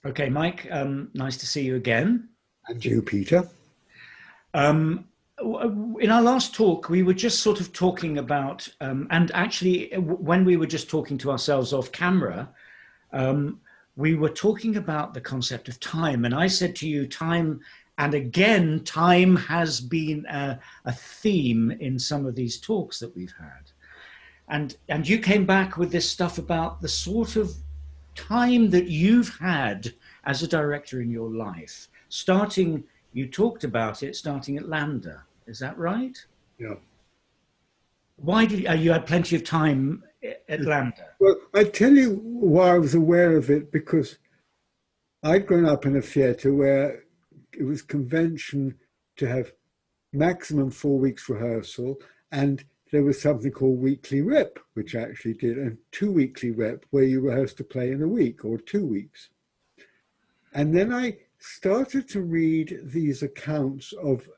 Okay, Mike, nice to see you again. And you, Peter? In our last talk, we were just sort of talking about, and actually, when we were just talking to ourselves off camera, um, we were talking about the concept of time. And I said to you, time, and again, time has been a theme in some of these talks that we've had. And you came back with this stuff about the sort of time that you've had as a director in your life, starting, you talked about it, starting at Lambda. Is that right? Yeah. Why did you had plenty of time at Lambda? Well, I tell you why I was aware of it, because I'd grown up in a theatre where it was convention to have maximum 4 weeks rehearsal, and there was something called weekly rep, which I actually did, and 2 weekly rep, where you rehearsed a play in a week or 2 weeks. And then I started to read these accounts of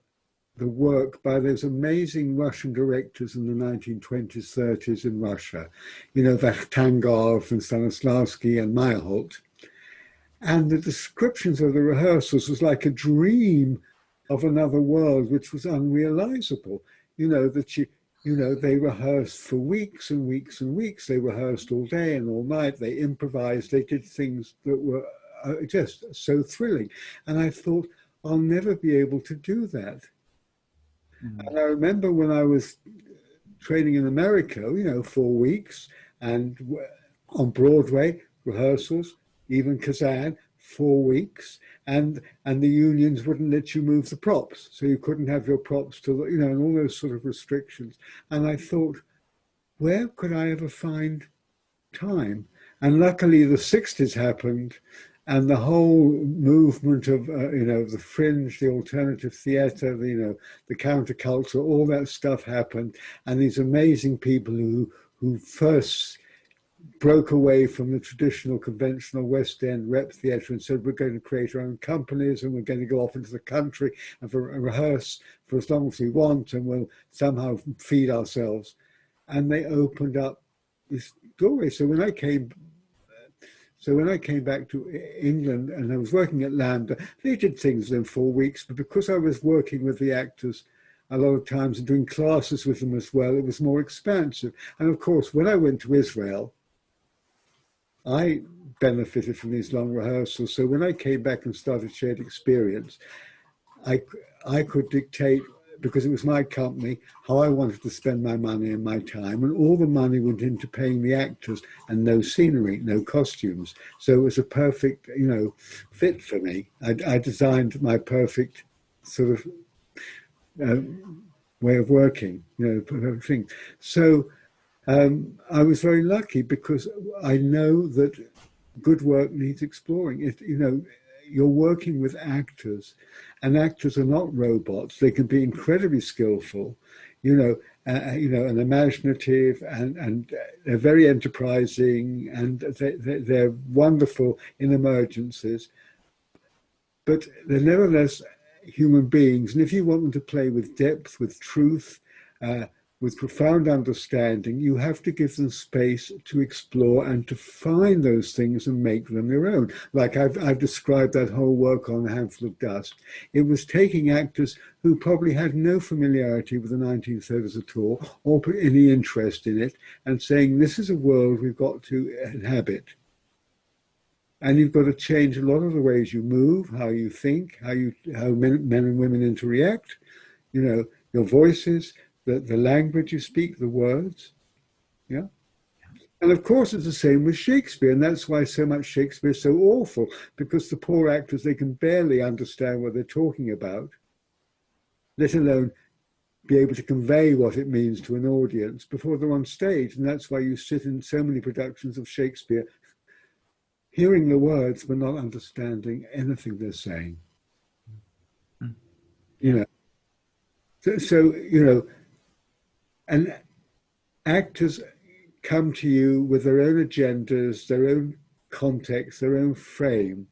the work by those amazing Russian directors in the 1920s, 30s in Russia, you know, Vakhtangov and Stanislavski and Meyerhold. And the descriptions of the rehearsals was like a dream of another world, which was unrealizable. You know, they rehearsed for weeks and weeks and weeks. They rehearsed all day and all night. They improvised. They did things that were just so thrilling. And I thought, I'll never be able to do that. And I remember when I was training in America, you know, 4 weeks, and on Broadway, rehearsals, even Kazan, 4 weeks, and the unions wouldn't let you move the props. So you couldn't have your props till, you know, and all those sort of restrictions. And I thought, where could I ever find time? And luckily the 60s happened, and the whole movement of, you know, the fringe, the alternative theatre, you know, the counterculture, all that stuff happened. And these amazing people who first broke away from the traditional, conventional West End rep theatre and said, we're going to create our own companies and we're going to go off into the country and rehearse for as long as we want, and we'll somehow feed ourselves. And they opened up this doorway. So when I came back to England and I was working at Lambda, they did things in 4 weeks, but because I was working with the actors a lot of times and doing classes with them as well, it was more expansive. And of course, when I went to Israel, I benefited from these long rehearsals. So when I came back and started shared experience, I could dictate, because it was my company, how I wanted to spend my money and my time. And all the money went into paying the actors, and no scenery, no costumes. So it was a perfect, you know, fit for me. I designed my perfect sort of way of working, you know, perfect thing. So I was very lucky, because I know that good work needs exploring. You know, you're working with actors, and actors are not robots. They can be incredibly skillful, you know, and imaginative, and they're very enterprising, and they're wonderful in emergencies. But they're nevertheless human beings, and if you want them to play with depth, with truth, with profound understanding, you have to give them space to explore and to find those things and make them their own. Like I've described that whole work on A Handful of Dust. It was taking actors who probably had no familiarity with the 1930s at all, or any interest in it, and saying, this is a world we've got to inhabit. And you've got to change a lot of the ways you move, how you think, how men and women interact, you know, your voices, the language you speak, the words, yeah? And of course, it's the same with Shakespeare, and that's why so much Shakespeare is so awful, because the poor actors, they can barely understand what they're talking about, let alone be able to convey what it means to an audience before they're on stage. And that's why you sit in so many productions of Shakespeare, hearing the words, but not understanding anything they're saying. You know, so you know, and actors come to you with their own agendas, their own context, their own frame.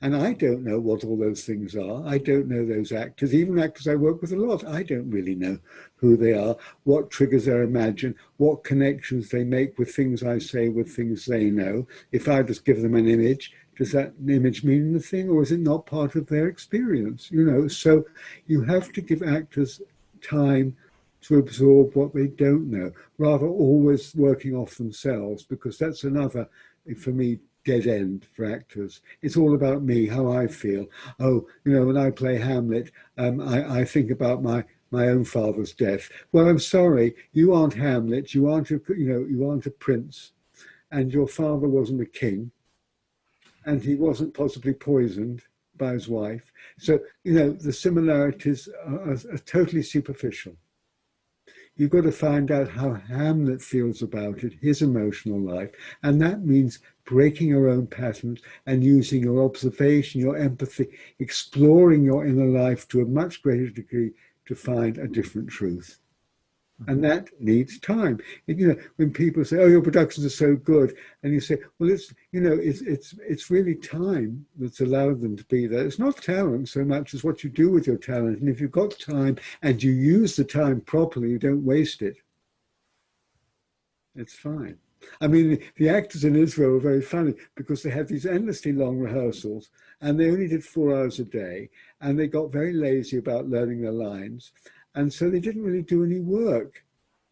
And I don't know what all those things are. I don't know those actors, even actors I work with a lot. I don't really know who they are, what triggers their imagine, what connections they make with things I say, with things they know. If I just give them an image does that image mean anything, or is it not part of their experience? So you have to give actors time to absorb what they don't know, rather always working off themselves, because that's another, for me, dead end for actors. It's all about me, how I feel. Oh, when I play Hamlet, I think about my own father's death. Well, I'm sorry, you aren't Hamlet. You aren't you aren't a prince, and your father wasn't a king, and he wasn't possibly poisoned by his wife. So the similarities are totally superficial. You've got to find out how Hamlet feels about it, his emotional life. And that means breaking your own patterns and using your observation, your empathy, exploring your inner life to a much greater degree to find a different truth. And that needs time. When people say, "Oh, your productions are so good," and you say, "Well, it's really time that's allowed them to be there. It's not talent so much as what you do with your talent. And if you've got time and you use the time properly, you don't waste it. It's fine." I mean, the actors in Israel were very funny because they had these endlessly long rehearsals, and they only did 4 hours a day, and they got very lazy about learning their lines. And so they didn't really do any work,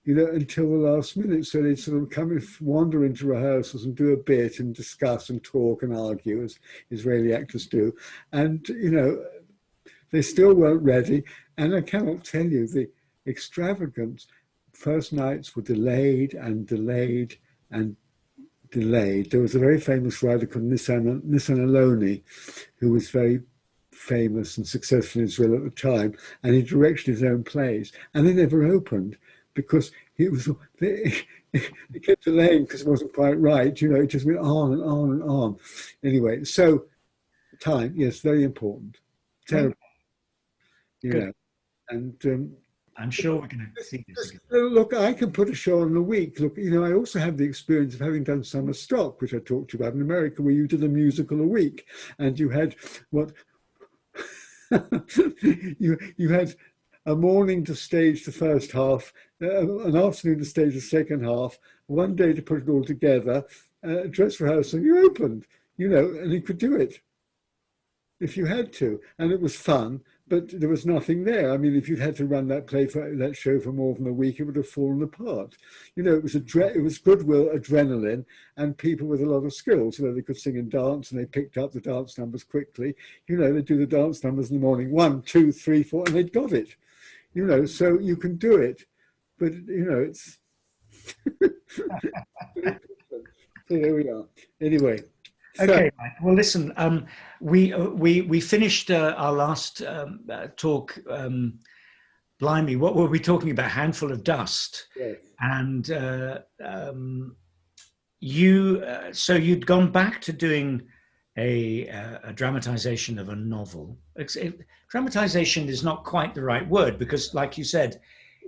until the last minute. So they'd sort of come and wander into rehearsals and do a bit and discuss and talk and argue, as Israeli actors do. And, they still weren't ready. And I cannot tell you the extravagance. First nights were delayed and delayed and delayed. There was a very famous writer called Nissan Aloni, who was very famous and successful in Israel at the time, and he directed his own plays, and they never opened because it kept delaying because it wasn't quite right. It just went on and on and on. Anyway, so time, yes, very important. Terrible, and I'm sure we're going to see this again. Look, I can put a show on in a week. Look, I also have the experience of having done summer stock, which I talked to you about in America, where you did a musical a week, and you had what you had a morning to stage the first half, an afternoon to stage the second half, one day to put it all together, dress rehearsal, you opened, and you could do it if you had to. And it was fun, but there was nothing there. I mean, if you'd had to run that show for more than a week, it would have fallen apart. It was goodwill, adrenaline, and people with a lot of skills. They could sing and dance, and they picked up the dance numbers quickly. They'd do the dance numbers in the morning, 1, 2, 3, 4, and they'd got it. So you can do it, but it's. So there we are. Anyway. Okay, Mike. Well, listen. We finished our last talk. Blimey, what were we talking about? Handful of dust. Yes. And so you'd gone back to doing a dramatization of a novel. Dramatization is not quite the right word because, like you said,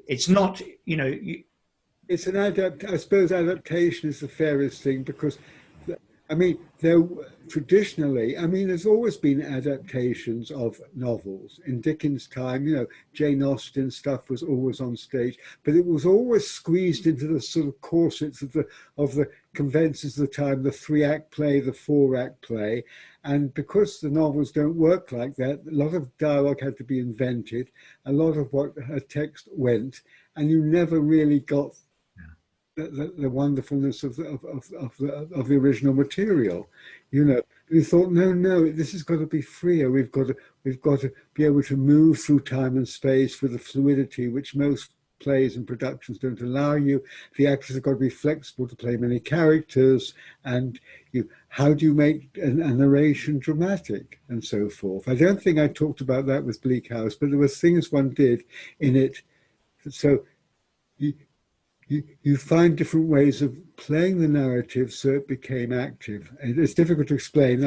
it's not. It's an I suppose adaptation is the fairest thing because. I mean, traditionally, there's always been adaptations of novels. In Dickens' time, Jane Austen stuff was always on stage, but it was always squeezed into the sort of corsets of the conventions of the time, the 3-act play, the 4-act play. And because the novels don't work like that, a lot of dialogue had to be invented, a lot of what a text went, and you never really got the wonderfulness of the original material. We thought, no, this has got to be freer. We've got to be able to move through time and space with a fluidity which most plays and productions don't allow you. The actors have got to be flexible to play many characters, and how do you make a narration dramatic and so forth. I don't think I talked about that with Bleak House, but there were things one did in it. So you find different ways of playing the narrative so it became active. It's difficult to explain.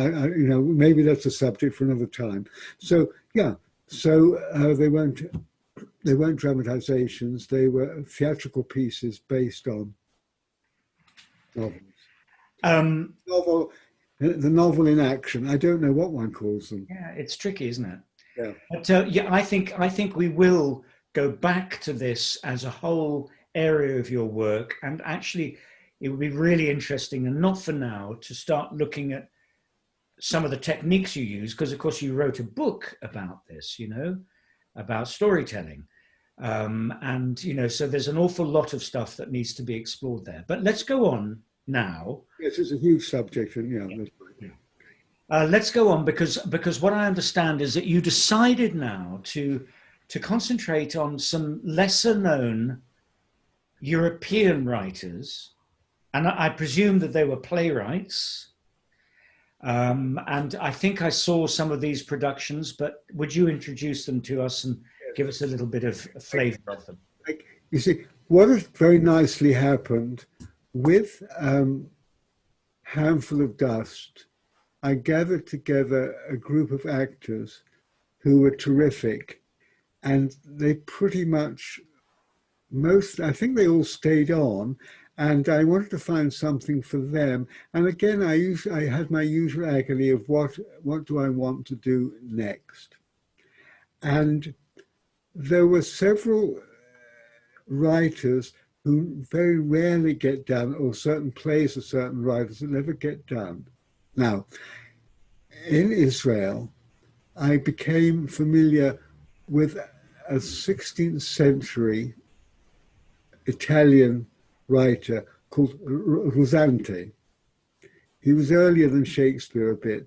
Maybe that's a subject for another time. So yeah, they weren't dramatizations. They were theatrical pieces based on novels. The novel in action. I don't know what one calls them. Yeah, it's tricky, isn't it? Yeah. But I think we will go back to this as a whole area of your work, and actually it would be really interesting, and not for now, to start looking at some of the techniques you use, because of course you wrote a book about this, about storytelling. And, so there's an awful lot of stuff that needs to be explored there. But let's go on now. Yes, it's a huge subject. And let's go on because what I understand is that you decided now to concentrate on some lesser known European writers. And I presume that they were playwrights. And I think I saw some of these productions, but would you introduce them to us and give us a little bit of flavor of them? You see, what has very nicely happened with Handful of Dust, I gathered together a group of actors who were terrific, and they pretty much, I think they all stayed on, and I wanted to find something for them. And again, I had my usual agony of what do I want to do next? And there were several writers who very rarely get done, or certain plays of certain writers that never get done. Now, in Israel, I became familiar with a 16th century Italian writer called Rosante. He was earlier than Shakespeare a bit,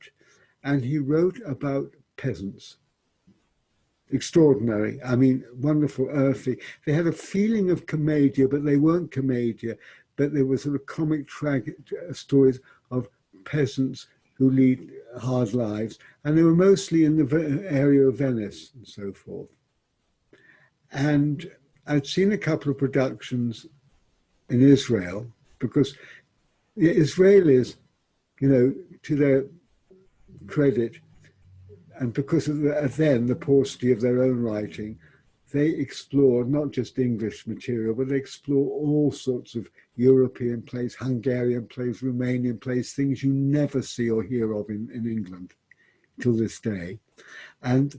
and he wrote about peasants. Extraordinary. I mean, wonderful, earthy. They had a feeling of commedia, but they weren't commedia, but there were sort of comic tragic stories of peasants who lead hard lives, and they were mostly in the area of Venice and so forth. And I'd seen a couple of productions in Israel, because the Israelis, to their credit, and because of the paucity of their own writing, they explored not just English material, but they explore all sorts of European plays, Hungarian plays, Romanian plays, things you never see or hear of in England till this day. And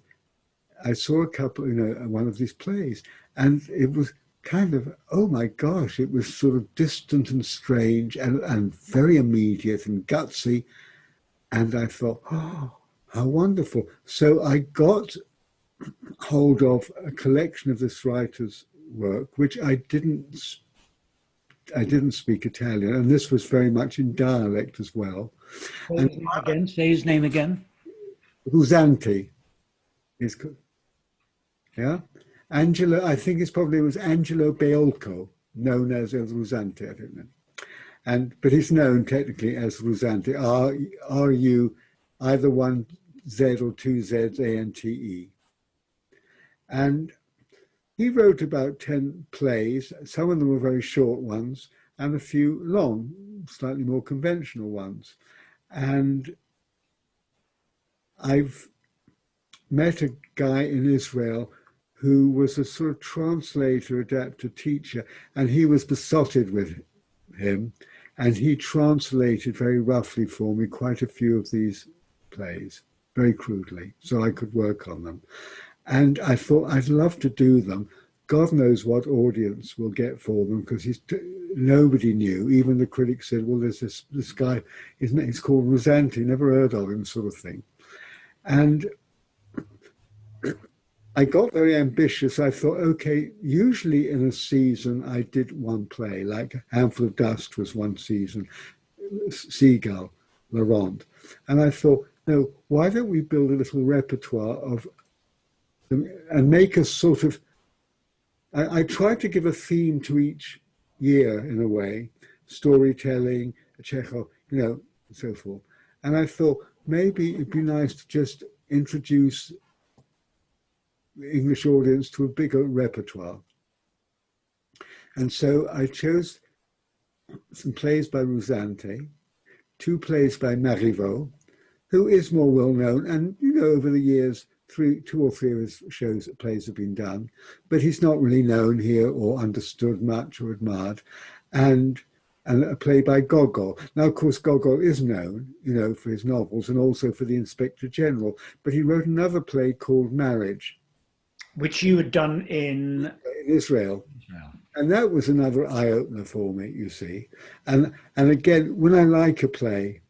I saw a couple, one of these plays, and it was kind of, oh my gosh, it was sort of distant and strange and very immediate and gutsy. And I thought, oh, how wonderful. So I got hold of a collection of this writer's work, which I didn't speak Italian, and this was very much in dialect as well. Say his name again. Rusanti. Yeah. Angelo, I think it was Angelo Beolco, known as El Rusanti, I don't know. But he's known technically as Rusanti, R-U, either one Z or two Zs, A-N-T-E. And he wrote about 10 plays. Some of them were very short ones, and a few long, slightly more conventional ones. And I've met a guy in Israel who was a sort of translator, adapter, teacher, and he was besotted with him, and he translated very roughly for me quite a few of these plays, very crudely, so I could work on them. And I thought I'd love to do them. God knows what audience we'll get for them, because nobody knew. Even the critics said, well, there's this guy, he's called Rosanti, never heard of him, sort of thing. And I got very ambitious. I thought, okay, usually in a season I did one play, like Handful of Dust was one season, Seagull, La Ronde. And I thought, no, why don't we build a little repertoire of them and make a sort of, I tried to give a theme to each year in a way, storytelling, Chekhov, and so forth. And I thought maybe it'd be nice to just introduce the English audience to a bigger repertoire. And so I chose some plays by Rusanti, 2 plays by Marivaux, who is more well known, and over the years, 2 or 3 of his plays have been done, but he's not really known here or understood much or admired. And a play by Gogol. Now, of course, Gogol is known, for his novels and also for the Inspector General, but he wrote another play called Marriage, which you had done in Israel. And that was another eye-opener for me, you see. And again, when I like a play,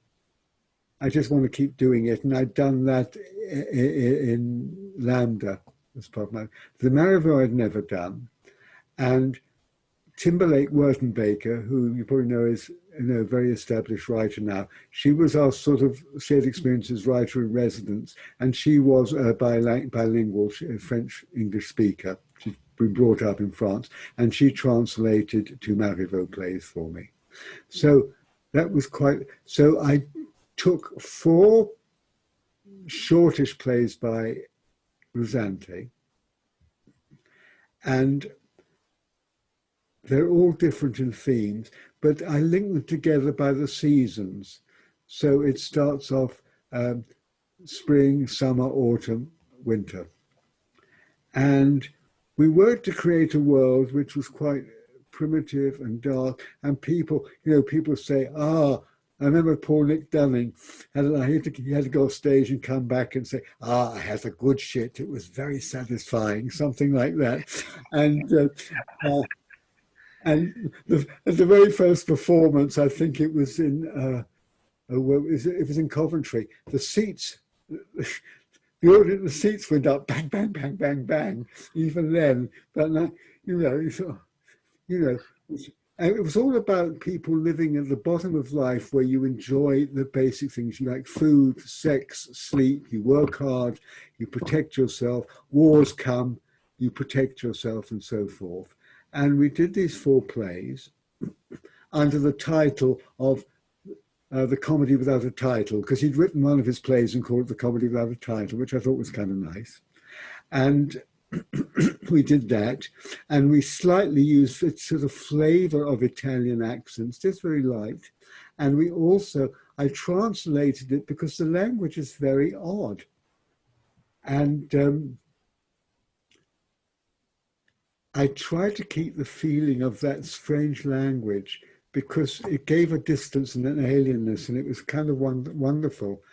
I just want to keep doing it. And I'd done that in Lambda as part of my, the Marivaux I'd never done. And Timberlake Wertenbaker, who you probably know is a very established writer now, she was our sort of shared experiences writer in residence, and she was a bilingual French-English speaker. She'd been brought up in France, and she translated 2 Marivaux plays for me. So that was quite, so I took 4 shortish plays by Rosante, and they're all different in themes, but I link them together by the seasons. So it starts off spring, summer, autumn, winter. And we worked to create a world which was quite primitive and dark. And people, people say, I remember poor Nick Dunning, he had to go off stage and come back and say, I had a good shit. It was very satisfying, something like that. And at the very first performance, I think it was in it was in Coventry. The seats, the seats went up, bang, bang, bang, bang, bang. Even then, but it was all about people living at the bottom of life, where you enjoy the basic things you like: food, sex, sleep. You work hard, you protect yourself. Wars come, you protect yourself, and so forth. And we did these 4 plays under the title of The Comedy Without a Title, because he'd written one of his plays and called it The Comedy Without a Title, which I thought was kind of nice. And we did that, and we slightly used a sort of flavor of Italian accents, just very light. And we also, I translated it because the language is very odd. And I tried to keep the feeling of that strange language because it gave a distance and an alienness, and it was kind of wonderful.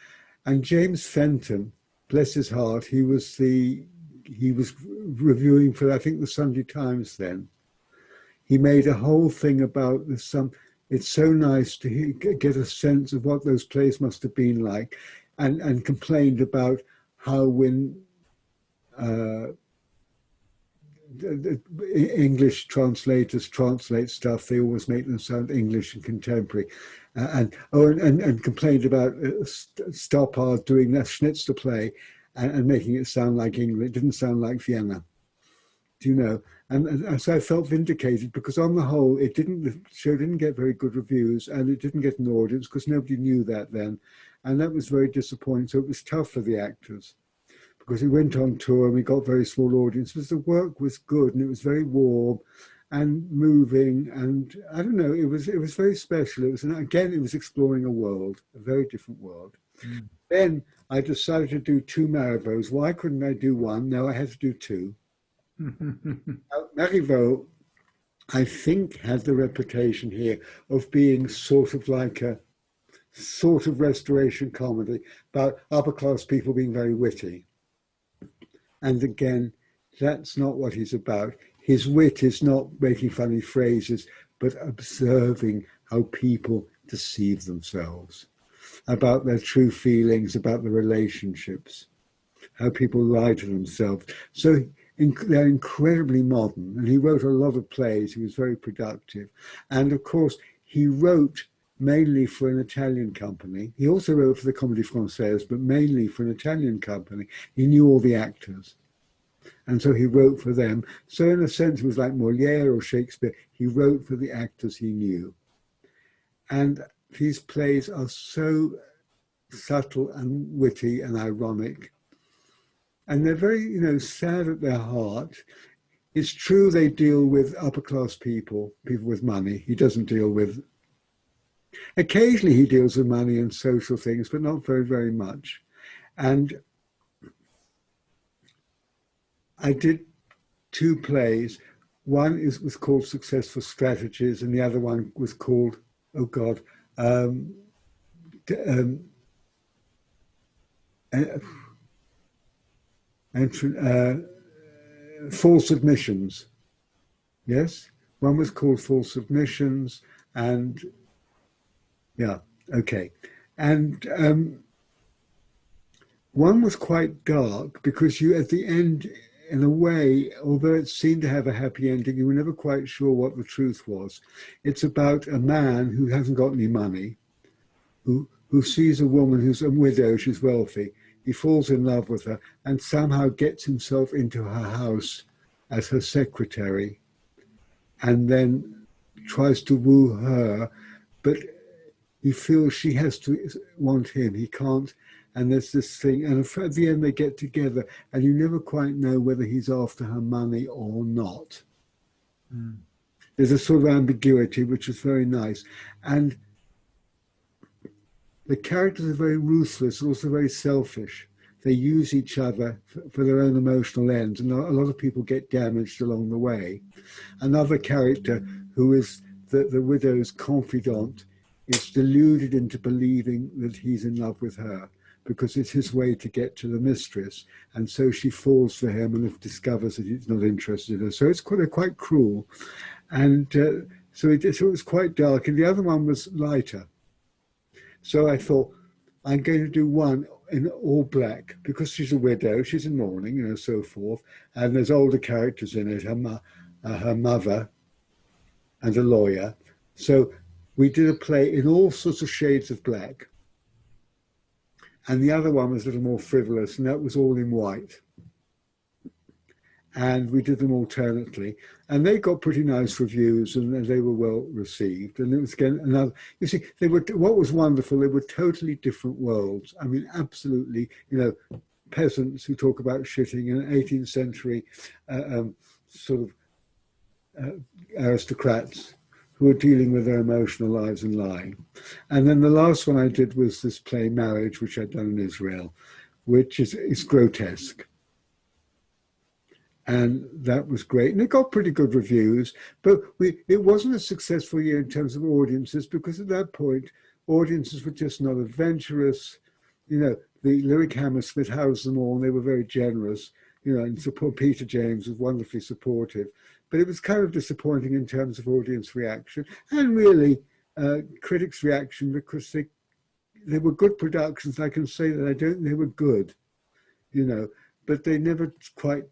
And James Fenton, bless his heart, he was reviewing for, I think, the Sunday Times then. He made a whole thing about it's so nice to get a sense of what those plays must have been like, and complained about how when English translators translate stuff, they always make them sound English and contemporary, and complained about Stoppard doing that Schnitzer play and making it sound like England. It didn't sound like Vienna, do you know? And so I felt vindicated, because on the whole, the show didn't get very good reviews, and it didn't get an audience because nobody knew that then, and that was very disappointing. So it was tough for the actors, because we went on tour and we got very small audiences. The work was good, and it was very warm and moving, and I don't know, it was very special. It was exploring a world, a very different world. Mm. Then I decided to do 2 Marivaux. Why couldn't I do 1? No, I had to do 2. Marivaux, I think, had the reputation here of being sort of like a sort of restoration comedy about upper class people being very witty. And again, that's not what he's about. His wit is not making funny phrases, but observing how people deceive themselves, about their true feelings, about the relationships, how people lie to themselves. So they're incredibly modern, and he wrote a lot of plays. He was very productive. And of course, he wrote mainly for an Italian company. He also wrote for the Comédie Française, but mainly for an Italian company. He knew all the actors, and so he wrote for them. So in a sense, it was like Molière or Shakespeare. He wrote for the actors he knew. And these plays are so subtle and witty and ironic. And they're very, sad at their heart. It's true they deal with upper class people with money. He doesn't deal with, occasionally he deals with money and social things, but not very, very much. And I did 2 plays. One was called Successful Strategies, and the other one was called, False Admissions. Yes, one was called False Admissions, and yeah, okay. And One was quite dark because you, at the end, in a way, although it seemed to have a happy ending, you were never quite sure what the truth was. It's about a man who hasn't got any money, who sees a woman who's a widow, she's wealthy. He falls in love with her and somehow gets himself into her house as her secretary, and then tries to woo her, but he feels she has to want him. He can't. And there's this thing, and at the end they get together, and you never quite know whether he's after her money or not. Mm. There's a sort of ambiguity, which is very nice. And the characters are very ruthless, also very selfish. They use each other for their own emotional ends, and a lot of people get damaged along the way. Another character, who is the widow's confidant, is deluded into believing that he's in love with her, because it's his way to get to the mistress. And so she falls for him and discovers that he's not interested in her. So it's quite cruel. And so it was quite dark. And the other one was lighter. So I thought, I'm going to do one in all black, because she's a widow, she's in mourning, you know, so forth. And there's older characters in it, her mother and a lawyer. So we did a play in all sorts of shades of black. And the other one was a little more frivolous, and that was all in white. And we did them alternately. And they got pretty nice reviews, and they were well received. And it was, again, another, you see, they were, what was wonderful, they were totally different worlds. I mean, absolutely, you know, peasants who talk about shitting, and 18th century sort of aristocrats who are dealing with their emotional lives and lying. And then the last one I did was this play, Marriage, which I'd done in Israel, which is grotesque. And that was great. And it got pretty good reviews, but it wasn't a successful year in terms of audiences, because at that point, audiences were just not adventurous. You know, the Lyric Hammersmith housed them all, and they were very generous, you know, and Peter James was wonderfully supportive. But it was kind of disappointing in terms of audience reaction, and really critics' reaction, because they were good productions. I can say that they were good, you know, but they never quite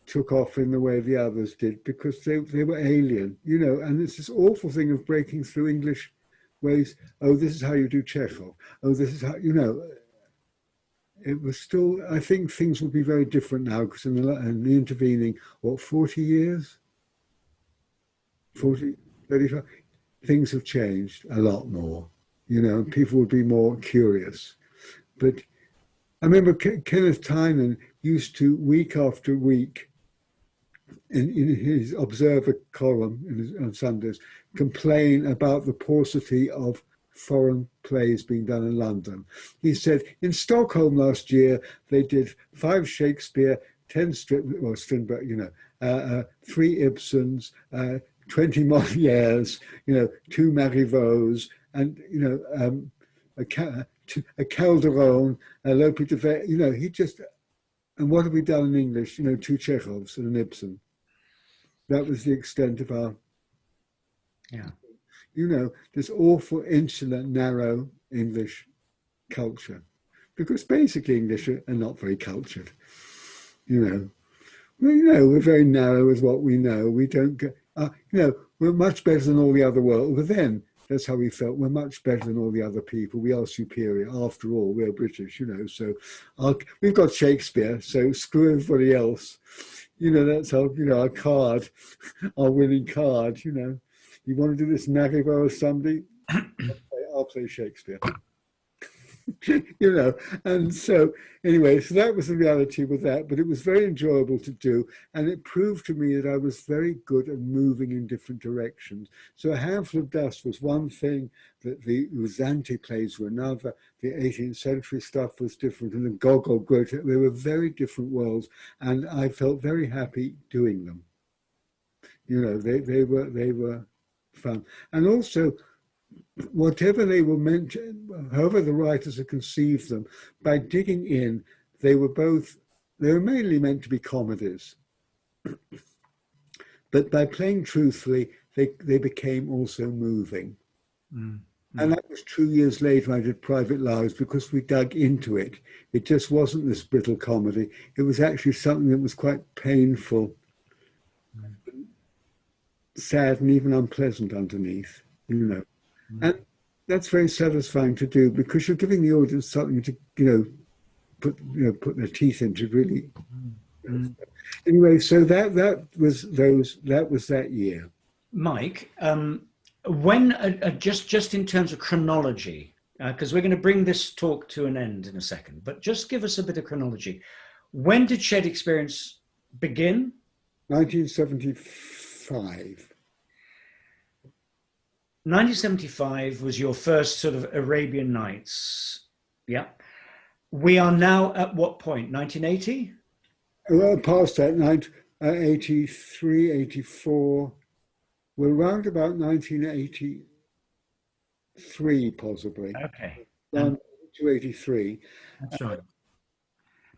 took off in the way the others did, because they were alien, you know. And it's this awful thing of breaking through English ways. Oh, this is how you do Chekhov. Oh, this is how, you know. It was still, I think things will be very different now, because in the intervening, 40 years? 40, 35? Things have changed a lot more, you know, and people would be more curious. But I remember Kenneth Tynan used to, week after week, in his Observer column on Sundays, complain about the paucity of foreign plays being done in London. He said, in Stockholm last year, they did 5 Shakespeare, 10 Strindberg, you know, 3 Ibsens, 20 Molières, you know, 2 Marivaus, and, you know, a Calderon, a Lope de Vega, you know, he just, and what have we done in English? You know, 2 Chekhovs and an Ibsen. That was the extent of our, yeah, you know, this awful, insular, narrow English culture, because basically English are not very cultured, you know. Well, you know, we're very narrow with what we know. We don't get, you know, we're much better than all the other world. But then, that's how we felt. We're much better than all the other people. We are superior. After all, we're British, you know. So we've got Shakespeare, so screw everybody else. You know, that's our, you know, our card, our winning card, you know. You want to do this Marivaux or somebody? I'll play Shakespeare. You know, and so anyway, so that was the reality with that, but it was very enjoyable to do, and it proved to me that I was very good at moving in different directions. So A Handful of Dust was one thing, that the Rosante plays were another, the 18th century stuff was different, and the Gogol Goethe, they were very different worlds, and I felt very happy doing them. You know, they were fun. And also, whatever they were meant to, however the writers had conceived them, by digging in, they were mainly meant to be comedies. But by playing truthfully, they became also moving. Mm. And that was 2 years later I did Private Lives, because we dug into it. It just wasn't this brittle comedy. It was actually something that was quite painful, sad, and even unpleasant underneath, you know. And that's very satisfying to do, because you're giving the audience something to, put their teeth into, really. Anyway, so that was that year. Mike, when just in terms of chronology, because we're going to bring this talk to an end in a second, but just give us a bit of chronology. When did Shared Experience begin? 1975. 1975 was your first sort of Arabian Nights. Yeah. We are now at what point? 1980? Well, past that, 83, 84. We're around about 1983, possibly. Okay. To 83. That's right.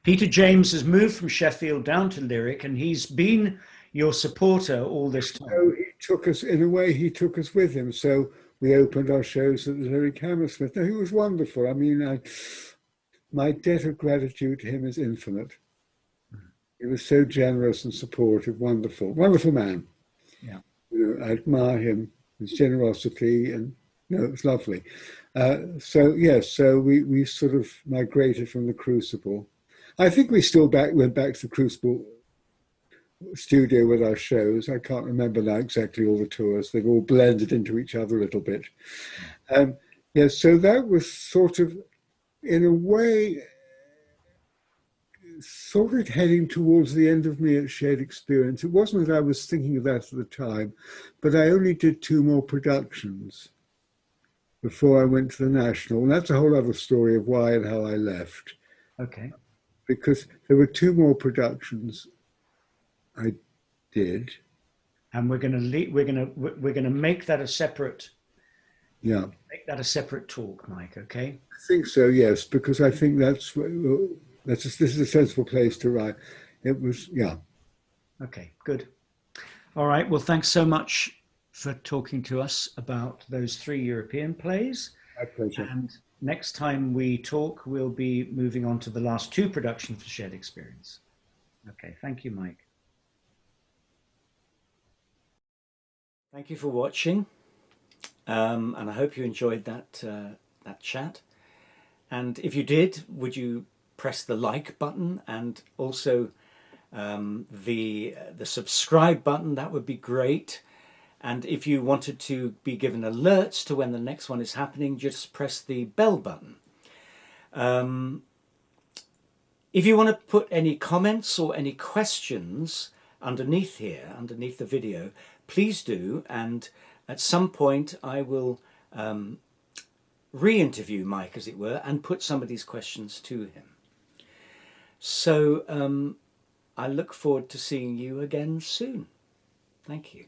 Peter James has moved from Sheffield down to Lyric, and he's been your supporter all this time. So he took us, in a way, he took us with him. So we opened our shows at the Lyric Hammersmith. Now, he was wonderful. I mean, my debt of gratitude to him is infinite. He was so generous and supportive, wonderful, wonderful man. Yeah. I admire him, his generosity, and it was lovely. So we sort of migrated from the Crucible. I think we still went back to the Crucible studio with our shows. I can't remember now exactly all the tours. They've all blended into each other a little bit. So that was sort of, in a way, sort of heading towards the end of me at Shared Experience. It wasn't that I was thinking of that at the time, but I only did 2 more productions before I went to the National. And that's a whole other story of why and how I left. Okay. Because there were 2 more productions I did. And we're going to make that a separate. Yeah. Make that a separate talk, Mike. Okay. I think so. Yes, because I think this is a sensible place to write. It was, yeah. Okay, good. All right. Well, thanks so much for talking to us about those 3 European plays. My pleasure. And next time we talk, we'll be moving on to the last 2 productions for Shared Experience. Okay. Thank you, Mike. Thank you for watching. And I hope you enjoyed that chat. And if you did, would you press the like button and also the subscribe button? That would be great. And if you wanted to be given alerts to when the next one is happening, just press the bell button. If you want to put any comments or any questions underneath here, underneath the video, please do. And at some point I will re-interview Mike, as it were, and put some of these questions to him. So I look forward to seeing you again soon. Thank you.